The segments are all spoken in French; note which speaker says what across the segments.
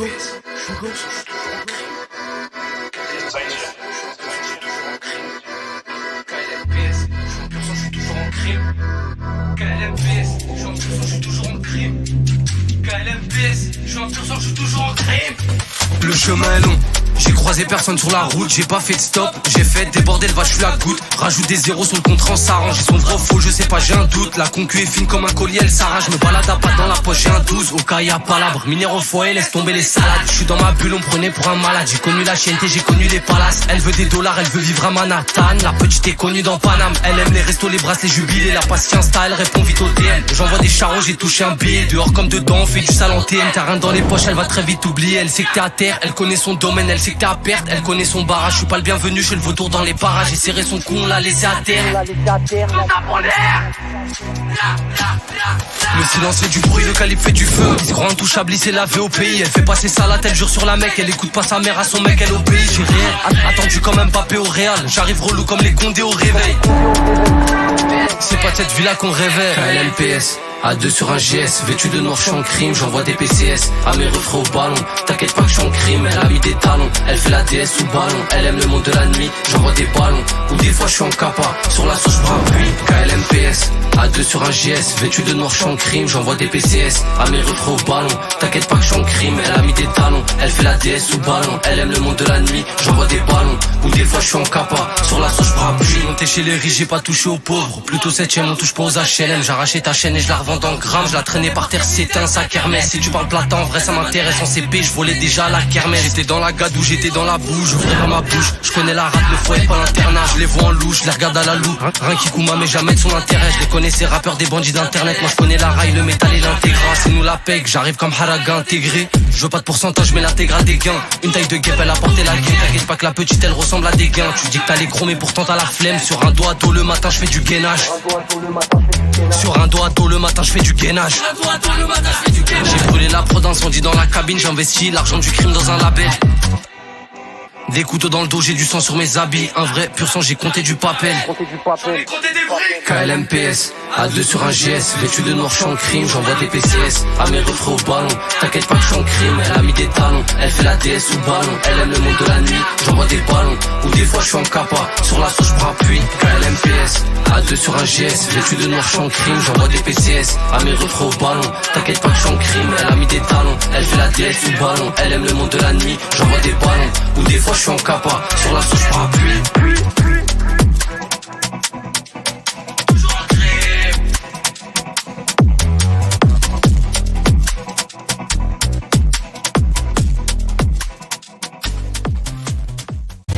Speaker 1: Shugo, Shugo. KLMPS, je suis toujours en crime. KLMPS, je suis toujours en crime. KLMPS, je suis toujours en crime. Le chemin est long. J'ai croisé personne sur la route, j'ai pas fait de stop. J'ai fait déborder le vache, je suis la goutte. Rajoute des zéros sur le contrat, on s'arrange. Ils sont vrai ou faux, je sais pas, j'ai un doute. La concu est fine comme un collier, elle s'arrache. Me balade à pas dans la poche, j'ai un 12. Au cas y'a palabre, minère au foyer, laisse tomber les salades. Je suis dans ma bulle, on me prenait pour un malade. J'ai connu la chienneté, j'ai connu les palaces. Elle veut des dollars, elle veut vivre à Manhattan. La petite est connue dans Paname. Elle aime les restos, les bracelets jubilés. La patience, elle répond vite au DM. J'envoie des charros, j'ai touché un billet. Dehors comme dedans, on fait du sale en TM. T'as rien dans les poches, elle va très vite oublier. Elle sait que t'es à terre, elle connaît son domaine, elle sait que t'es à perte. Elle connaît son barrage, je suis pas le bienvenu, je fais le vautour dans les parages. J'ai serré son cou, on l'a laissé à terre. Le silence fait du bruit, le calibre fait du feu. Il se croit intouchable, il s'est lavé au pays. Elle fait passer sa latte, elle jure sur la mec. Elle écoute pas sa mère, à son mec, elle obéit. J'ai réel, attendu comme un Mbappé au Real. J'arrive relou comme les Condés au réveil. C'est pas de cette vie-là qu'on rêvait. KLMPS, à deux sur un GS, vêtu de noir, je suis en crime, j'envoie des PCS à mes refrains au ballon. T'inquiète pas que je suis en crime, elle a mis des talons. Elle fait la DS sous ballon, elle aime le monde de la nuit, j'envoie des ballons. Ou des fois je suis en capa, sur la sauce brun pluie. KLMPS, à deux sur un GS, vêtu de noir, je suis en crime, j'envoie des PCS à mes refrains au ballon. T'inquiète pas que je suis en crime, elle a mis des talons. Elle fait la DS sous ballon, elle aime le monde de la nuit, j'envoie des ballons. Ou des fois je suis en capa, sur la sauce brun pluie. Monté chez les riches, j'ai pas touché aux pauvres, plutôt 7ème, on touche pas aux HLM. J'ai arraché ta chaîne et je la revends en grammes, je la traînais par terre, c'était un sac Hermès. Si tu parles plata, en vrai ça m'intéresse. En CP, je volais déjà à la kermesse. J'étais dans la gadoue, j'étais dans la bouche, j'ouvrirai ma bouche. Je connais la rate, le foyer, pas l'internat. Je les vois en louche, je les regarde à la loupe. Rien qui couma, mais jamais de son intérêt. Je les connais, ces rappeurs, des bandits d'internet. Moi je connais la raille, le métal et l'intégral. C'est nous la peg, j'arrive comme Haraga intégré. Je veux pas de pourcentage, mais l'intégral des gains. Une taille de guêpe, elle a porté la guêpe. T'inquiète pas que la petite, elle ressemble à des gains. Tu dis que t'as les gros, mais pourtant t'as la flemme. Sur un doigt tôt le matin, je fais du gainage. Sur un doigt tôt le matin, je fais du gainage. J'ai brûlé la prod, incendie dans la cabine. J'investis l'argent du crime dans un label. Des couteaux dans le dos, j'ai du sang sur mes habits. Un vrai pur sang, j'ai compté du papel. KLMPS, à deux sur un GS, vêtu de noir, je suis en crime, j'envoie des PCS à mes refrains au ballon. T'inquiète pas que je suis en crime, elle a mis des talons. Elle fait la DS sous ballon, elle aime le monde de la nuit, j'envoie des ballons. Ou des fois je suis en capa, sur la sauce brun pluie. KLMPS, à deux sur un GS, vêtu de noir, je suis en crime, j'envoie des PCS à mes refrains au ballon. T'inquiète pas que je suis en crime, elle a mis des talons. Elle fait la DS sous ballon, elle aime le monde de la nuit, j'envoie des ballons. Ou des fois je suis en capa, sur la sauce parapluie. Toujours en crime.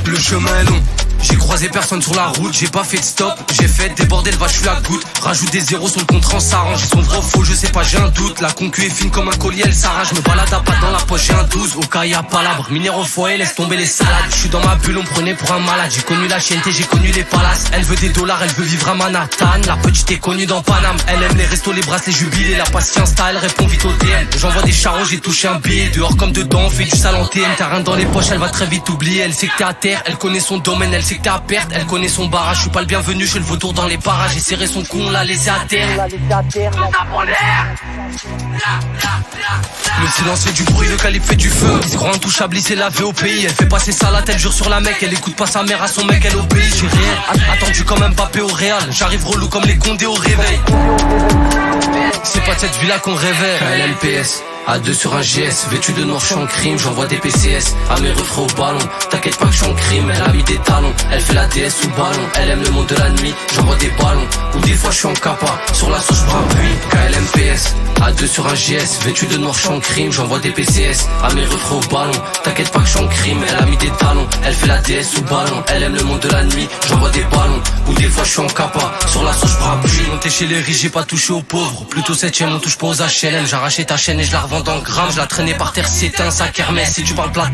Speaker 1: Le chemin est long. J'ai croisé personne sur la route, j'ai pas fait de stop. J'ai fait déborder le vache, je suis la goutte. Rajoute des zéros sur le contrat, on s'arrange. Ils sont vrai ou faux, je sais pas, j'ai un doute. La concu est fine comme un collier, elle s'arrache. Me balade à pas dans la poche, j'ai un 12. Au cas y'a palabre, minère au foyer, laisse tomber les salades. Je suis dans ma bulle, on me prenait pour un malade. J'ai connu la chienneté, j'ai connu les palaces. Elle veut des dollars, elle veut vivre à Manhattan. La petite est connue dans Paname. Elle aime les restos, les bracelets jubilés. La patience, elle répond vite au DM. J'envoie des charros, j'ai touché un billet. Dehors comme dedans, on fait du sale en TM. T'as rien dans les poches, elle va très vite oublier. Elle sait que t'es à terre, elle connaît son domaine, elle sait que t'es à perte. Elle connaît son barrage, je suis pas le bienvenu, je fais le vautour dans les parages. J'ai serré son cou, on l'a laissé à terre. Le silence fait du bruit, le calibre fait du feu. Il se croit intouchable, il s'est lavé au pays. Elle fait passer sa latte, elle jure sur la mec. Elle écoute pas sa mère, à son mec, elle obéit. J'ai réel, attendu comme un Mbappé au Real. J'arrive relou comme les Condés au réveil. C'est pas de cette vie-là qu'on rêvait. KLMPS, à deux sur un GS, vêtu de noir, je suis en crime, j'envoie des PCS à mes refrains au ballon. T'inquiète pas que je suis en crime, elle a mis des talons. Elle fait la DS sous ballon, elle aime le monde de la nuit, j'envoie des ballons. Ou des fois je suis en capa, sur la sauce brun pluie. KLMPS, à deux sur un GS, vêtu de noir, je suis en crime, j'envoie des PCS à mes refrains au ballon. T'inquiète pas que je suis en crime, elle a mis des talons. Elle fait la DS sous ballon, elle aime le monde de la nuit, j'envoie des ballons. Ou des fois je suis en capa, sur la sauce brun pluie. Monté chez les riches, j'ai pas touché aux pauvres, plutôt 7ème, on touche pas aux HLM. J'ai arraché ta chaîne et je la revends en grammes, je la traînais par terre, c'était un sac Hermès. Si tu parles plata